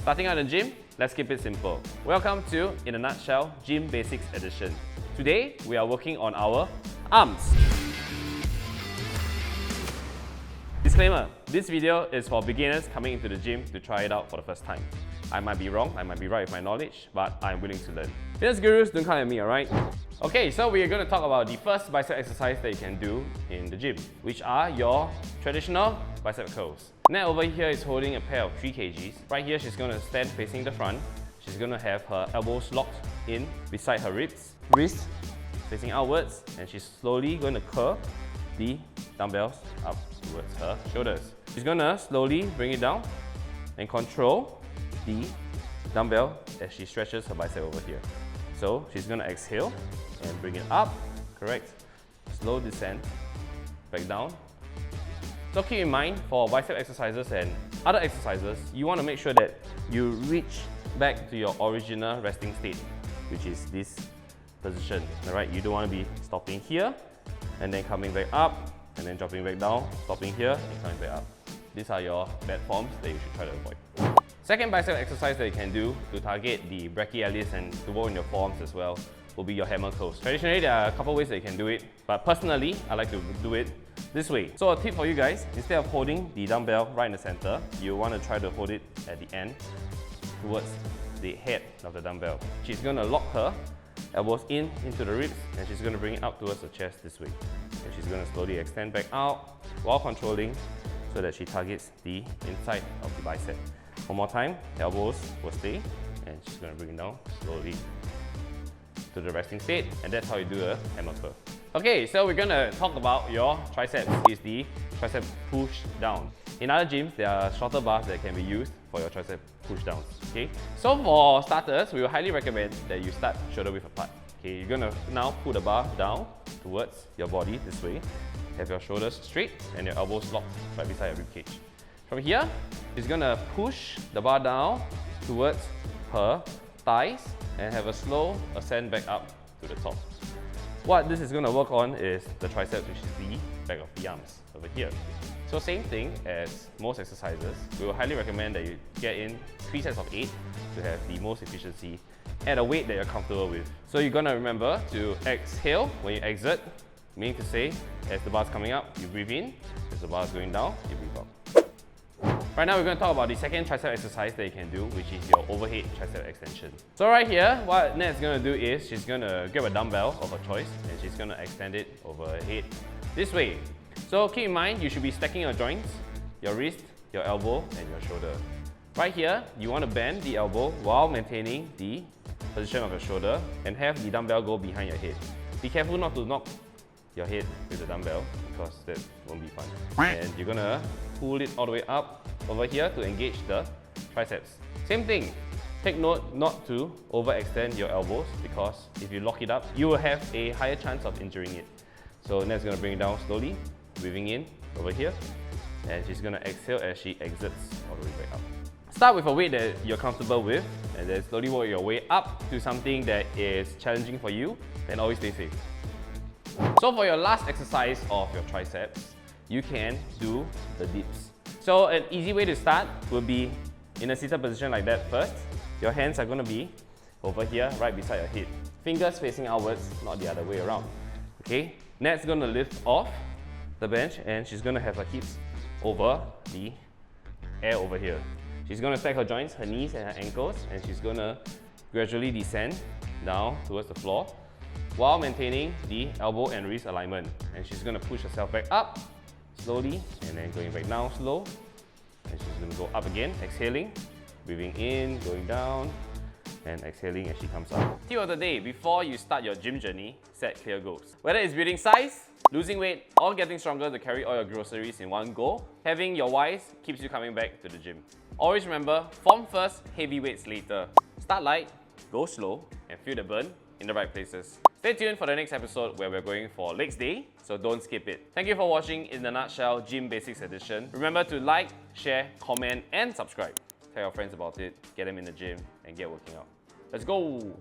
Starting out in the gym, let's keep it simple. Welcome to, in a nutshell, Gym Basics Edition. Today, we are working on our arms. Disclaimer, this video is for beginners coming into the gym to try it out for the first time. I might be wrong, I might be right with my knowledge, but I'm willing to learn. Fitness gurus, don't come at me, alright? Okay, so we're going to talk about the first bicep exercise that you can do in the gym, which are your traditional bicep curls. Nat over here is holding a pair of 3 kgs. Right here, she's going to stand facing the front. She's going to have her elbows locked in beside her ribs, wrists facing outwards, and she's slowly going to curl the dumbbells up towards her shoulders. She's going to slowly bring it down and control the dumbbell as she stretches her bicep over here. So she's going to exhale and bring it up, correct, slow descent, back down. So keep in mind, for bicep exercises and other exercises, you want to make sure that you reach back to your original resting state, which is this position, alright? You don't want to be stopping here and then coming back up and then dropping back down, stopping here and coming back up. These are your bad forms that you should try to avoid. Second bicep exercise that you can do to target the brachialis and to work on your forearms as well will be your hammer curls. Traditionally, there are a couple ways that you can do it, but personally, I like to do it this way. So a tip for you guys, instead of holding the dumbbell right in the center, you want to try to hold it at the end towards the head of the dumbbell. She's going to lock her elbows into the ribs and she's going to bring it up towards the chest this way. And she's going to slowly extend back out while controlling so that she targets the inside of the bicep. One more time, elbows will stay and she's going to bring it down slowly to the resting state, and that's how you do a hammer curl. Okay, so we're going to talk about your triceps. Is the tricep push down. In other gyms, there are shorter bars that can be used for your tricep push downs. Okay, so for starters, we will highly recommend that you start shoulder width apart. Okay, you're going to now pull the bar down towards your body this way. Have your shoulders straight and your elbows locked right beside your rib cage. From here, she's going to push the bar down towards her thighs and have a slow ascent back up to the top. What this is going to work on is the triceps, which is the back of the arms over here. So same thing as most exercises, we will highly recommend that you get in 3 sets of 8 to have the most efficiency at a weight that you're comfortable with. So you're going to remember to exhale when you exit, meaning to say, as the bar's coming up, you breathe in, as the bar's going down, you breathe out. Right now, we're going to talk about the second tricep exercise that you can do, which is your overhead tricep extension. So right here, what Nat's going to do is she's going to grab a dumbbell of her choice and she's going to extend it over her head this way. So keep in mind, you should be stacking your joints, your wrist, your elbow, and your shoulder. Right here, you want to bend the elbow while maintaining the position of your shoulder and have the dumbbell go behind your head. Be careful not to knock your head with the dumbbell because that won't be fun. And you're going to pull it all the way up over here to engage the triceps. Same thing, take note not to overextend your elbows because if you lock it up, you will have a higher chance of injuring it. So Nat's going to bring it down slowly, breathing in over here, and she's going to exhale as she exits all the way back up. Start with a weight that you're comfortable with and then slowly work your way up to something that is challenging for you, and always stay safe. So for your last exercise of your triceps, you can do the dips. So an easy way to start would be in a seated position like that first. Your hands are going to be over here, right beside your head. Fingers facing outwards, not the other way around. Okay, Nat's going to lift off the bench and she's going to have her hips over the air over here. She's going to stack her joints, her knees and her ankles, and she's going to gradually descend down towards the floor while maintaining the elbow and wrist alignment. And she's going to push herself back up slowly and then going back down slow. And she's going to go up again, exhaling, breathing in, going down, and exhaling as she comes up. Tip of the day, before you start your gym journey, set clear goals. Whether it's building size, losing weight, or getting stronger to carry all your groceries in one go, having your whys keeps you coming back to the gym. Always remember, form first, heavy weights later. Start light, go slow, and feel the burn in the right places. Stay tuned for the next episode where we're going for legs day, so don't skip it. Thank you for watching In a Nutshell Gym Basics Edition. Remember to like, share, comment, and subscribe. Tell your friends about it, get them in the gym, and get working out. Let's go!